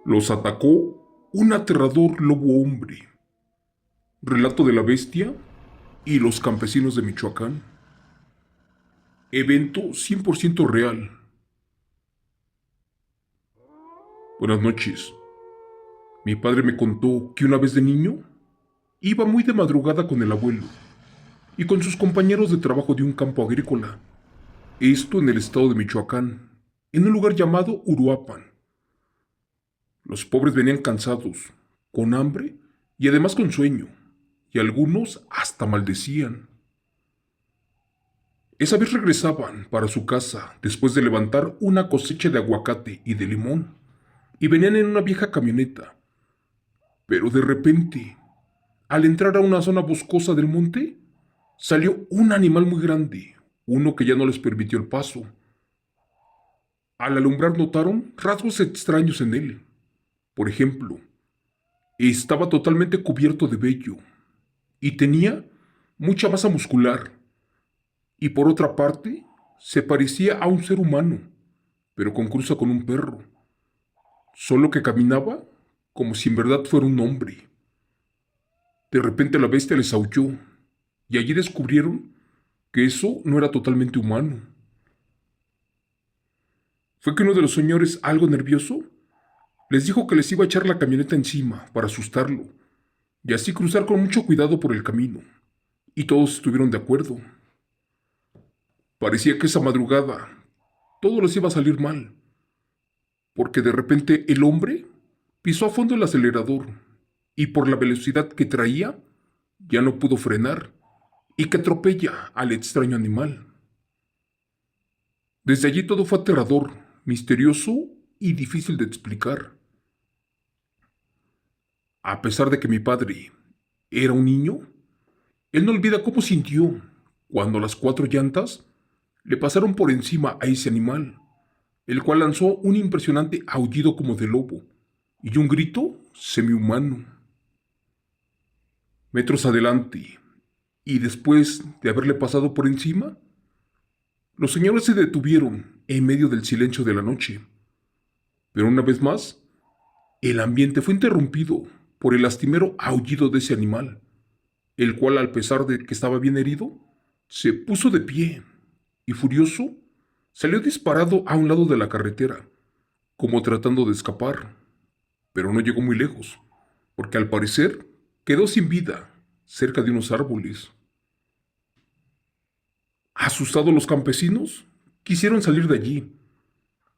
Los atacó un aterrador lobo hombre. Relato de la bestia y los campesinos de Michoacán. Evento 100% real. Buenas noches. Mi padre me contó que una vez de niño iba muy de madrugada con el abuelo y con sus compañeros de trabajo de un campo agrícola. Esto en el estado de Michoacán, en un lugar llamado Uruapan. Los pobres venían cansados, con hambre y además con sueño, y algunos hasta maldecían. Esa vez regresaban para su casa después de levantar una cosecha de aguacate y de limón, y venían en una vieja camioneta. Pero de repente, al entrar a una zona boscosa del monte, salió un animal muy grande, uno que ya no les permitió el paso. Al alumbrar notaron rasgos extraños en él. Por ejemplo, estaba totalmente cubierto de vello y tenía mucha masa muscular. Y por otra parte, se parecía a un ser humano, pero con cruza con un perro, solo que caminaba como si en verdad fuera un hombre. De repente la bestia les aulló, y allí descubrieron que eso no era totalmente humano. Fue que uno de los señores, algo nervioso, les dijo que les iba a echar la camioneta encima para asustarlo, y así cruzar con mucho cuidado por el camino, y todos estuvieron de acuerdo. Parecía que esa madrugada todo les iba a salir mal, porque de repente el hombre pisó a fondo el acelerador y por la velocidad que traía ya no pudo frenar y que atropella al extraño animal. Desde allí todo fue aterrador, misterioso y difícil de explicar. A pesar de que mi padre era un niño, él no olvida cómo sintió cuando las cuatro llantas le pasaron por encima a ese animal, el cual lanzó un impresionante aullido como de lobo y un grito semihumano. Metros adelante, y después de haberle pasado por encima, los señores se detuvieron en medio del silencio de la noche. Pero una vez más, el ambiente fue interrumpido por el lastimero aullido de ese animal, el cual, al pesar de que estaba bien herido, se puso de pie y furioso salió disparado a un lado de la carretera, como tratando de escapar, pero no llegó muy lejos, porque al parecer quedó sin vida cerca de unos árboles. Asustados los campesinos, quisieron salir de allí,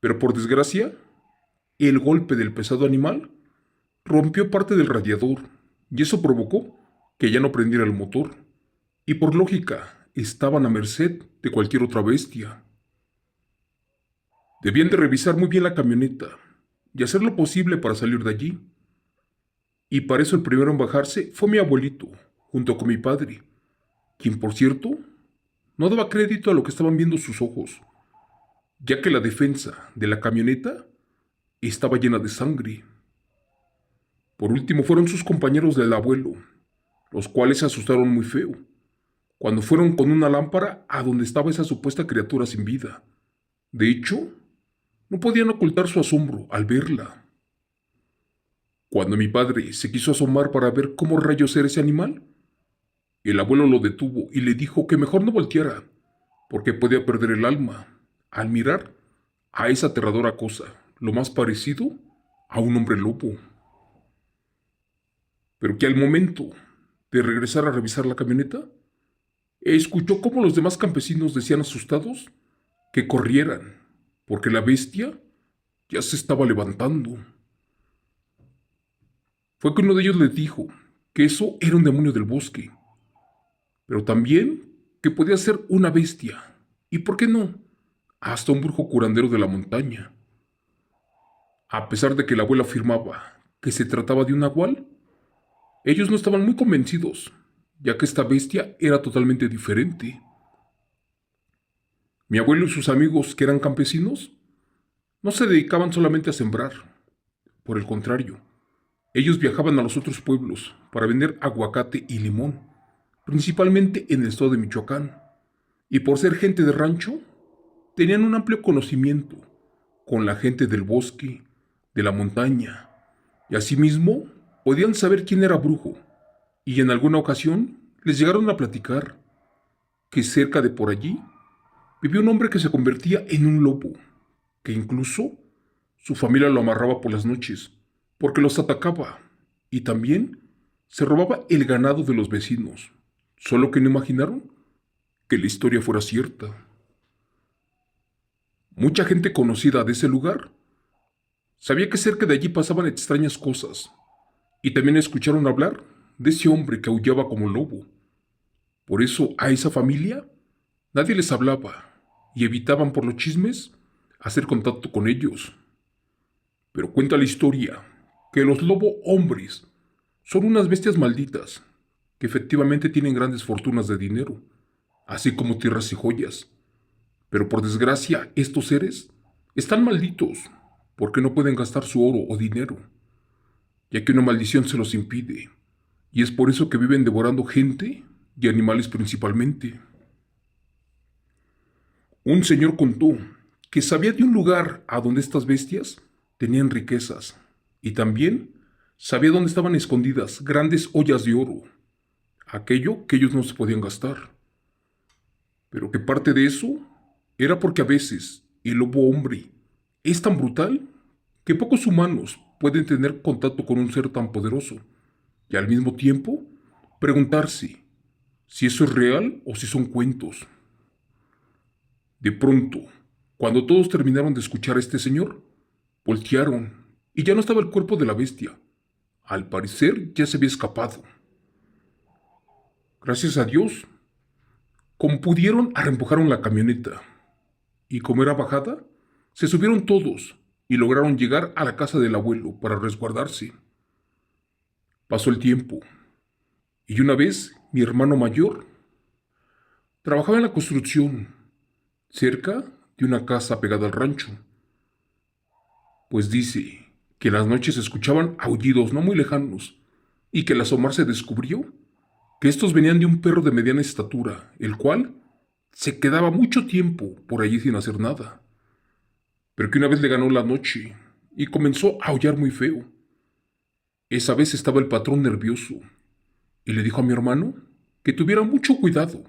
pero por desgracia, el golpe del pesado animal rompió parte del radiador y eso provocó que ya no prendiera el motor, y por lógica estaban a merced de cualquier otra bestia. Debían de revisar muy bien la camioneta y hacer lo posible para salir de allí, y para eso el primero en bajarse fue mi abuelito, junto con mi padre, quien por cierto no daba crédito a lo que estaban viendo sus ojos, ya que la defensa de la camioneta estaba llena de sangre. Por último fueron sus compañeros del abuelo, los cuales se asustaron muy feo, cuando fueron con una lámpara a donde estaba esa supuesta criatura sin vida. De hecho, no podían ocultar su asombro al verla. Cuando mi padre se quiso asomar para ver cómo rayos era ese animal, el abuelo lo detuvo y le dijo que mejor no volteara, porque podía perder el alma al mirar a esa aterradora cosa, lo más parecido a un hombre lobo. Pero que al momento de regresar a revisar la camioneta, escuchó cómo los demás campesinos decían asustados que corrieran, porque la bestia ya se estaba levantando. Fue que uno de ellos les dijo que eso era un demonio del bosque, pero también que podía ser una bestia, y por qué no, hasta un brujo curandero de la montaña. A pesar de que la abuela afirmaba que se trataba de un nahual, ellos no estaban muy convencidos, ya que esta bestia era totalmente diferente. Mi abuelo y sus amigos, que eran campesinos, no se dedicaban solamente a sembrar. Por el contrario, ellos viajaban a los otros pueblos para vender aguacate y limón, principalmente en el estado de Michoacán. Y por ser gente de rancho, tenían un amplio conocimiento con la gente del bosque, de la montaña y asimismo podían saber quién era brujo, y en alguna ocasión les llegaron a platicar que cerca de por allí vivía un hombre que se convertía en un lobo, que incluso su familia lo amarraba por las noches, porque los atacaba, y también se robaba el ganado de los vecinos, solo que no imaginaron que la historia fuera cierta. Mucha gente conocida de ese lugar sabía que cerca de allí pasaban extrañas cosas, y también escucharon hablar de ese hombre que aullaba como lobo. Por eso a esa familia nadie les hablaba y evitaban por los chismes hacer contacto con ellos. Pero cuenta la historia que los lobo hombres son unas bestias malditas que efectivamente tienen grandes fortunas de dinero, así como tierras y joyas. Pero por desgracia estos seres están malditos porque no pueden gastar su oro o dinero, ya que una maldición se los impide, y es por eso que viven devorando gente y animales principalmente. Un señor contó que sabía de un lugar a donde estas bestias tenían riquezas, y también sabía dónde estaban escondidas grandes ollas de oro, aquello que ellos no se podían gastar. Pero que parte de eso era porque a veces el lobo hombre es tan brutal que pocos humanos pueden tener contacto con un ser tan poderoso y al mismo tiempo preguntarse si eso es real o si son cuentos. De pronto, cuando todos terminaron de escuchar a este señor, voltearon y ya no estaba el cuerpo de la bestia. Al parecer ya se había escapado. Gracias a Dios, como pudieron, arrempujaron la camioneta. Y como era bajada, se subieron todos y lograron llegar a la casa del abuelo para resguardarse. Pasó el tiempo, y una vez mi hermano mayor trabajaba en la construcción, cerca de una casa pegada al rancho, pues dice que en las noches se escuchaban aullidos no muy lejanos y que al asomarse descubrió que estos venían de un perro de mediana estatura, el cual se quedaba mucho tiempo por allí sin hacer nada, pero que una vez le ganó la noche y comenzó a aullar muy feo. Esa vez estaba el patrón nervioso y le dijo a mi hermano que tuviera mucho cuidado,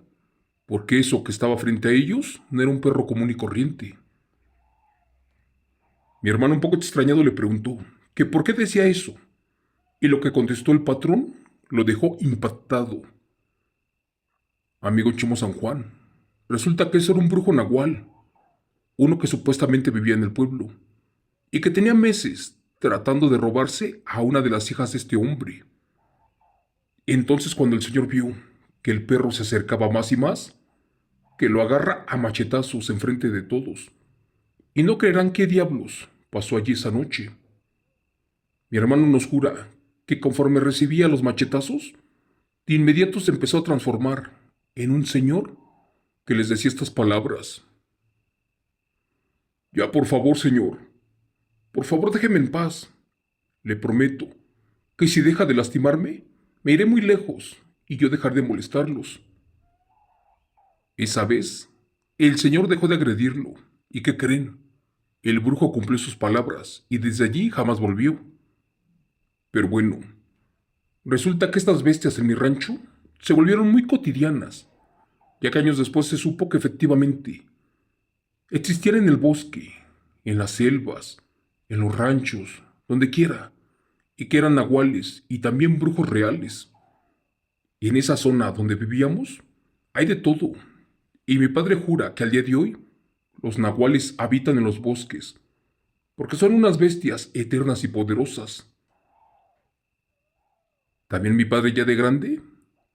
porque eso que estaba frente a ellos no era un perro común y corriente. Mi hermano, un poco extrañado, le preguntó que por qué decía eso, y lo que contestó el patrón lo dejó impactado. Amigo Chimo San Juan, resulta que ese era un brujo nahual, uno que supuestamente vivía en el pueblo, y que tenía meses tratando de robarse a una de las hijas de este hombre. Entonces, cuando el señor vio que el perro se acercaba más y más, que lo agarra a machetazos enfrente de todos. Y no creerán qué diablos pasó allí esa noche. Mi hermano nos jura que conforme recibía los machetazos, de inmediato se empezó a transformar en un señor que les decía estas palabras. Ya, por favor, señor, por favor déjeme en paz. Le prometo que si deja de lastimarme, me iré muy lejos y yo dejaré de molestarlos. Esa vez, el señor dejó de agredirlo. ¿Y qué creen? El brujo cumplió sus palabras y desde allí jamás volvió. Pero bueno, resulta que estas bestias en mi rancho se volvieron muy cotidianas, ya que años después se supo que efectivamente existían en el bosque, en las selvas, en los ranchos, donde quiera, y que eran nahuales y también brujos reales. Y en esa zona donde vivíamos hay de todo, y mi padre jura que al día de hoy los nahuales habitan en los bosques, porque son unas bestias eternas y poderosas. También mi padre ya de grande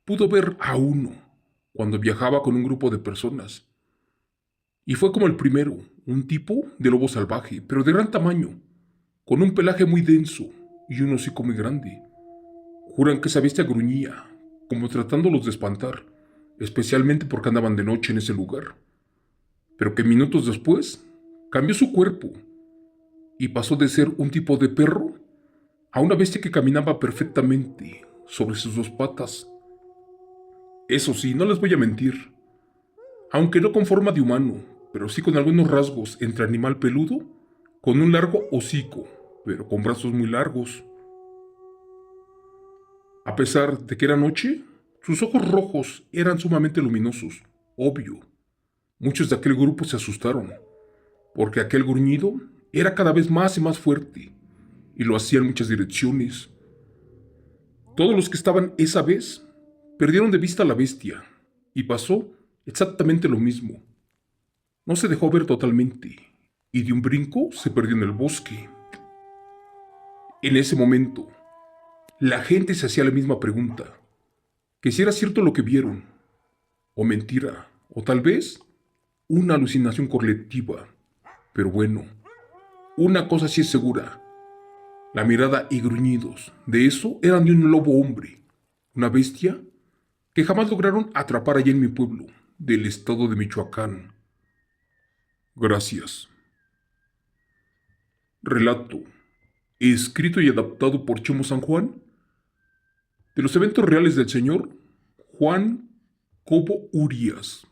pudo ver a uno cuando viajaba con un grupo de personas. Y fue como el primero, un tipo de lobo salvaje, pero de gran tamaño, con un pelaje muy denso y un hocico muy grande. Juran que esa bestia gruñía, como tratándolos de espantar, especialmente porque andaban de noche en ese lugar. Pero que minutos después cambió su cuerpo y pasó de ser un tipo de perro a una bestia que caminaba perfectamente sobre sus dos patas. Eso sí, no les voy a mentir, aunque no con forma de humano, pero sí con algunos rasgos entre animal peludo, con un largo hocico, pero con brazos muy largos. A pesar de que era noche, sus ojos rojos eran sumamente luminosos, obvio. Muchos de aquel grupo se asustaron, porque aquel gruñido era cada vez más y más fuerte, y lo hacía en muchas direcciones. Todos los que estaban esa vez perdieron de vista a la bestia, y pasó exactamente lo mismo. No se dejó ver totalmente, y de un brinco se perdió en el bosque. En ese momento, la gente se hacía la misma pregunta, que si era cierto lo que vieron, o mentira, o tal vez una alucinación colectiva. Pero bueno, una cosa sí es segura, la mirada y gruñidos de eso eran de un lobo hombre, una bestia que jamás lograron atrapar allá en mi pueblo, del estado de Michoacán. Gracias. Relato, escrito y adaptado por Chemo San Juan, de los eventos reales del señor Juan Cobo Urias.